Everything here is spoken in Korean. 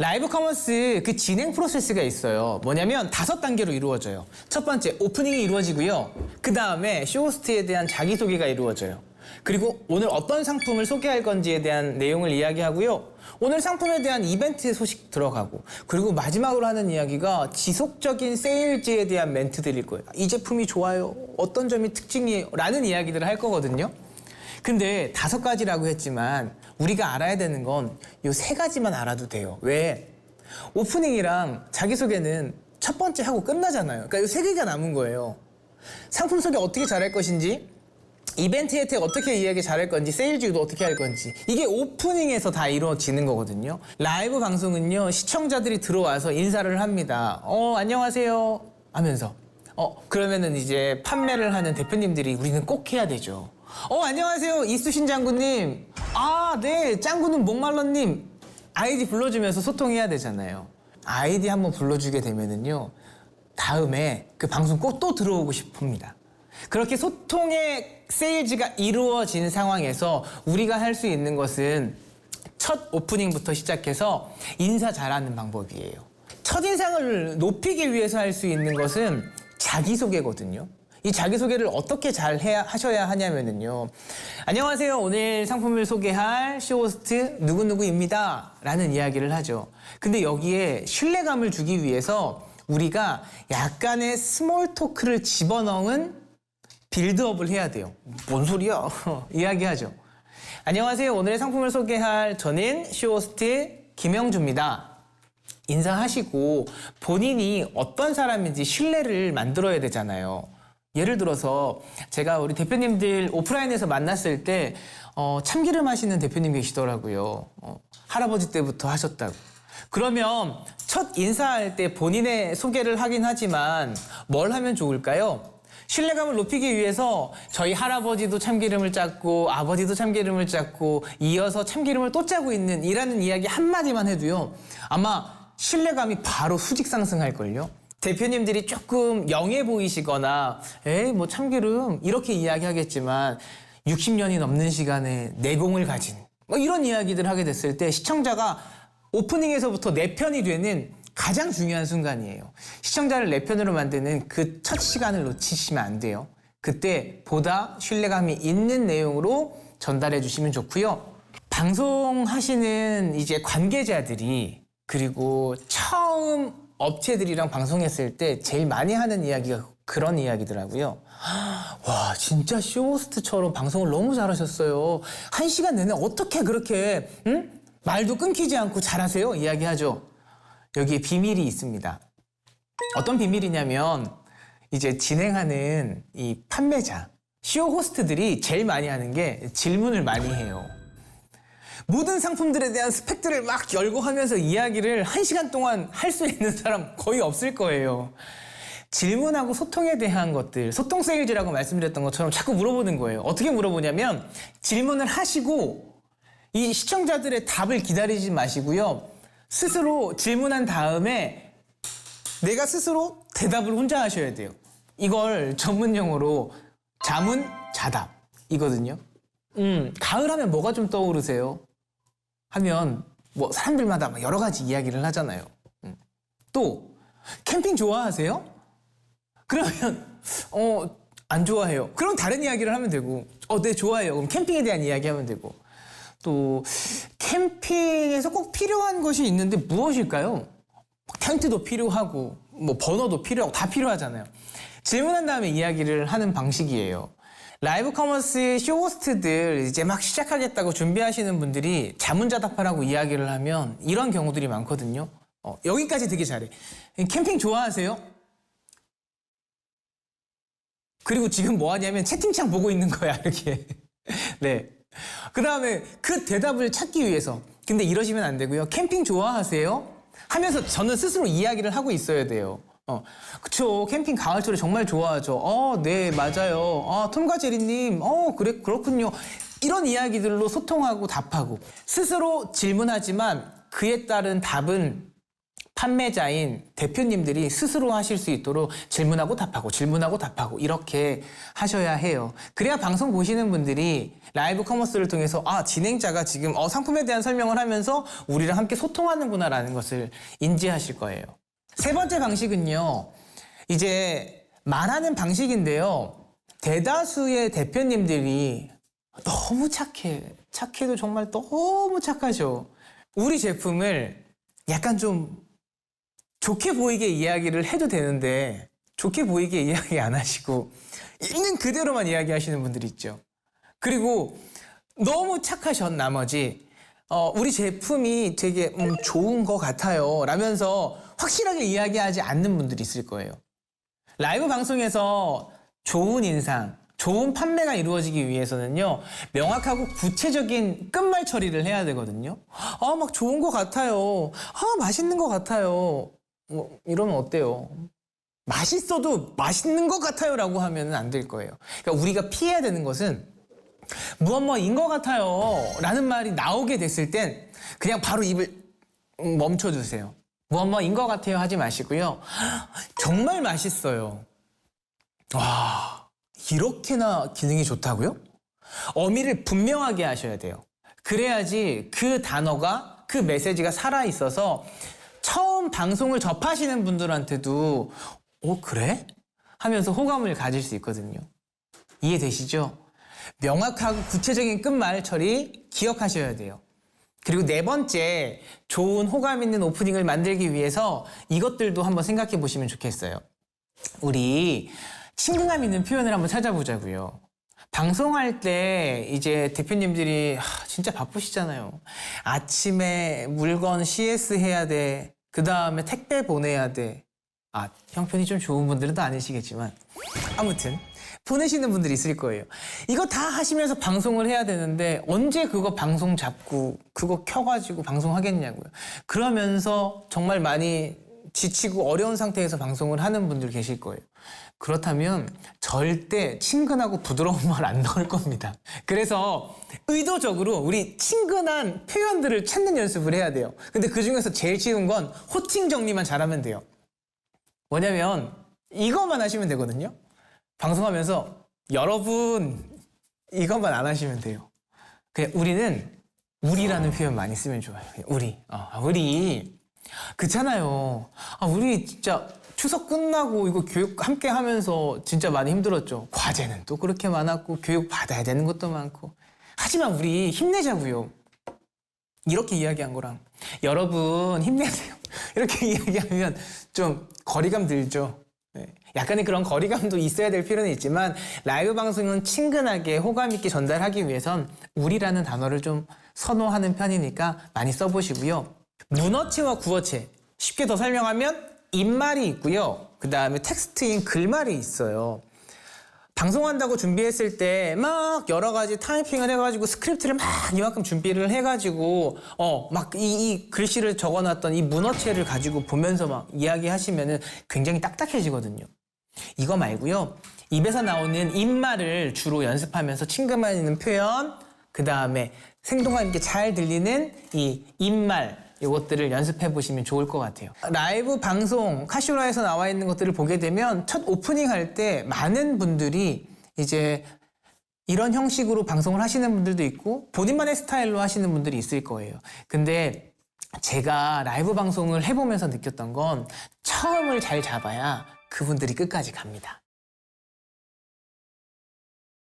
라이브 커머스 그 진행 프로세스가 있어요. 뭐냐면 5단계로 이루어져요. 첫 번째, 오프닝이 이루어지고요. 그 다음에 쇼호스트에 대한 자기소개가 이루어져요. 그리고 오늘 어떤 상품을 소개할 건지에 대한 내용을 이야기하고요. 오늘 상품에 대한 이벤트 소식 들어가고, 그리고 마지막으로 하는 이야기가 지속적인 세일즈에 대한 멘트들일 거예요. 이 제품이 좋아요. 어떤 점이 특징이에요. 라는 이야기들을 할 거거든요. 근데 5가지라고 했지만 우리가 알아야 되는 건 요 3가지만 알아도 돼요. 왜? 오프닝이랑 자기소개는 첫 번째 하고 끝나잖아요. 그러니까 요 3개가 남은 거예요. 상품 소개 어떻게 잘할 것인지, 이벤트 혜택 어떻게 이야기 잘할 건지, 세일즈 유도 어떻게 할 건지, 이게 오프닝에서 다 이루어지는 거거든요. 라이브 방송은요, 시청자들이 들어와서 인사를 합니다. 안녕하세요 하면서 그러면은 이제 판매를 하는 대표님들이 우리는 꼭 해야 되죠. 안녕하세요 이수신 장군님. 네, 짱구는 목말러님. 아이디 불러주면서 소통해야 되잖아요. 아이디 한번 불러주게 되면은요, 다음에 그 방송 꼭 또 들어오고 싶습니다. 그렇게 소통의 세일즈가 이루어진 상황에서 우리가 할 수 있는 것은 첫 오프닝부터 시작해서 인사 잘하는 방법이에요. 첫인상을 높이기 위해서 할 수 있는 것은 자기소개거든요. 이 자기소개를 어떻게 잘 하셔야 하냐면요. 안녕하세요. 오늘 상품을 소개할 쇼호스트 누구누구입니다. 라는 이야기를 하죠. 근데 여기에 신뢰감을 주기 위해서 우리가 약간의 스몰 토크를 집어넣은 빌드업을 해야 돼요. 뭔 소리야? 이야기하죠. 안녕하세요. 오늘의 상품을 소개할 저는 쇼호스트 김영주입니다. 인사하시고 본인이 어떤 사람인지 신뢰를 만들어야 되잖아요. 예를 들어서 제가 우리 대표님들 오프라인에서 만났을 때 참기름 하시는 대표님 계시더라고요. 할아버지 때부터 하셨다고. 그러면 첫 인사할 때 본인의 소개를 하긴 하지만 뭘 하면 좋을까요? 신뢰감을 높이기 위해서 저희 할아버지도 참기름을 짰고 아버지도 참기름을 짰고 이어서 참기름을 또 짜고 있는 이라는 이야기 한마디만 해도요, 아마 신뢰감이 바로 수직 상승할걸요. 대표님들이 조금 영해 보이시거나 에이 뭐 참기름 이렇게 이야기하겠지만 60년이 넘는 시간에 내공을 가진 뭐 이런 이야기들 하게 됐을 때 시청자가 오프닝에서부터 내 편이 되는 가장 중요한 순간이에요. 시청자를 내 편으로 만드는 그 첫 시간을 놓치시면 안 돼요. 그때 보다 신뢰감이 있는 내용으로 전달해 주시면 좋고요. 방송하시는 이제 관계자들이, 그리고 처음 업체들이랑 방송했을 때 제일 많이 하는 이야기가 그런 이야기더라고요. 와, 진짜 쇼호스트처럼 방송을 너무 잘하셨어요. 1시간 내내 어떻게 그렇게 말도 끊기지 않고 잘하세요? 이야기하죠. 여기에 비밀이 있습니다. 어떤 비밀이냐면 이제 진행하는 이 판매자, 쇼호스트들이 제일 많이 하는 게 질문을 많이 해요. 모든 상품들에 대한 스펙들을 막 열고 하면서 이야기를 1시간 동안 할 수 있는 사람 거의 없을 거예요. 질문하고 소통에 대한 것들, 소통 세일즈라고 말씀드렸던 것처럼 자꾸 물어보는 거예요. 어떻게 물어보냐면 질문을 하시고 이 시청자들의 답을 기다리지 마시고요. 스스로 질문한 다음에 내가 스스로 대답을 혼자 하셔야 돼요. 이걸 전문용어로 자문자답이거든요. 가을 하면 뭐가 좀 떠오르세요? 하면 뭐 사람들마다 여러 가지 이야기를 하잖아요. 또 캠핑 좋아하세요? 그러면 안 좋아해요. 그럼 다른 이야기를 하면 되고, 네 좋아해요. 그럼 캠핑에 대한 이야기 하면 되고. 또 캠핑에서 꼭 필요한 것이 있는데 무엇일까요? 텐트도 필요하고 뭐 버너도 필요하고 다 필요하잖아요. 질문한 다음에 이야기를 하는 방식이에요. 라이브 커머스 쇼호스트들 이제 막 시작하겠다고 준비하시는 분들이 자문자답하라고 이야기를 하면 이런 경우들이 많거든요. 여기까지 되게 잘해. 캠핑 좋아하세요? 그리고 지금 뭐 하냐면 채팅창 보고 있는 거야, 이렇게. 네. 그 다음에 그 대답을 찾기 위해서. 근데 이러시면 안 되고요. 캠핑 좋아하세요? 하면서 저는 스스로 이야기를 하고 있어야 돼요. 그쵸. 캠핑 가을철에 정말 좋아하죠. 네, 맞아요. 톰과 제리님, 그래, 그렇군요. 이런 이야기들로 소통하고 답하고 스스로 질문하지만 그에 따른 답은 판매자인 대표님들이 스스로 하실 수 있도록 질문하고 답하고 이렇게 하셔야 해요. 그래야 방송 보시는 분들이 라이브 커머스를 통해서 진행자가 지금 상품에 대한 설명을 하면서 우리랑 함께 소통하는구나라는 것을 인지하실 거예요. 세 번째 방식은요. 이제 말하는 방식인데요. 대다수의 대표님들이 너무 착해도 정말 너무 착하죠. 우리 제품을 약간 좀 좋게 보이게 이야기를 해도 되는데 좋게 보이게 이야기 안 하시고 있는 그대로만 이야기하시는 분들이 있죠. 그리고 너무 착하신 나머지 우리 제품이 되게 좋은 것 같아요 라면서 확실하게 이야기하지 않는 분들이 있을 거예요. 라이브 방송에서 좋은 인상, 좋은 판매가 이루어지기 위해서는요, 명확하고 구체적인 끝말 처리를 해야 되거든요. 막 좋은 것 같아요. 맛있는 것 같아요. 이러면 어때요? 맛있어도 맛있는 것 같아요 라고 하면 안 될 거예요. 그러니까 우리가 피해야 되는 것은 무엇인 것 같아요 라는 말이 나오게 됐을 땐 그냥 바로 입을 멈춰주세요. 무엇인 것 같아요 하지 마시고요. 정말 맛있어요. 와, 이렇게나 기능이 좋다고요? 어미를 분명하게 하셔야 돼요. 그래야지 그 단어가, 그 메시지가 살아있어서 처음 방송을 접하시는 분들한테도 그래? 하면서 호감을 가질 수 있거든요. 이해되시죠? 명확하고 구체적인 끝말 처리 기억하셔야 돼요. 그리고 네 번째, 좋은 호감 있는 오프닝을 만들기 위해서 이것들도 한번 생각해 보시면 좋겠어요. 우리 친근감 있는 표현을 한번 찾아보자고요. 방송할 때 이제 대표님들이 진짜 바쁘시잖아요. 아침에 물건 CS 해야 돼. 그 다음에 택배 보내야 돼. 형편이 좀 좋은 분들은 또 아니시겠지만 아무튼 보내시는 분들이 있을 거예요. 이거 다 하시면서 방송을 해야 되는데 언제 그거 방송 잡고 그거 켜가지고 방송하겠냐고요. 그러면서 정말 많이 지치고 어려운 상태에서 방송을 하는 분들 계실 거예요. 그렇다면 절대 친근하고 부드러운 말 안 나올 겁니다. 그래서 의도적으로 우리 친근한 표현들을 찾는 연습을 해야 돼요. 근데 그중에서 제일 쉬운 건 호칭 정리만 잘하면 돼요. 뭐냐면 이것만 하시면 되거든요. 방송하면서 여러분 이것만 안 하시면 돼요. 그냥 우리라는 표현 많이 쓰면 좋아요. 우리 그렇잖아요. 우리 진짜 추석 끝나고 이거 교육 함께 하면서 진짜 많이 힘들었죠. 과제는 또 그렇게 많았고 교육 받아야 되는 것도 많고. 하지만 우리 힘내자고요. 이렇게 이야기한 거랑 여러분 힘내세요. 이렇게 이야기하면 좀 거리감 들죠. 네. 약간의 그런 거리감도 있어야 될 필요는 있지만 라이브 방송은 친근하게 호감 있게 전달하기 위해선 우리라는 단어를 좀 선호하는 편이니까 많이 써보시고요. 문어체와 구어체, 쉽게 더 설명하면 입말이 있고요. 그 다음에 텍스트인 글말이 있어요. 방송한다고 준비했을 때 막 여러 가지 타이핑을 해가지고 스크립트를 막 이만큼 준비를 해가지고 막 이 글씨를 적어놨던 이 문어체를 가지고 보면서 막 이야기하시면은 굉장히 딱딱해지거든요. 이거 말고요. 입에서 나오는 입말을 주로 연습하면서 친근감 있는 표현, 그 다음에 생동감 있게 잘 들리는 이 입말, 이것들을 연습해 보시면 좋을 것 같아요. 라이브 방송 카쇼라에서 나와 있는 것들을 보게 되면 첫 오프닝 할 때 많은 분들이 이제 이런 형식으로 방송을 하시는 분들도 있고 본인만의 스타일로 하시는 분들이 있을 거예요. 근데 제가 라이브 방송을 해보면서 느꼈던 건 처음을 잘 잡아야 그분들이 끝까지 갑니다.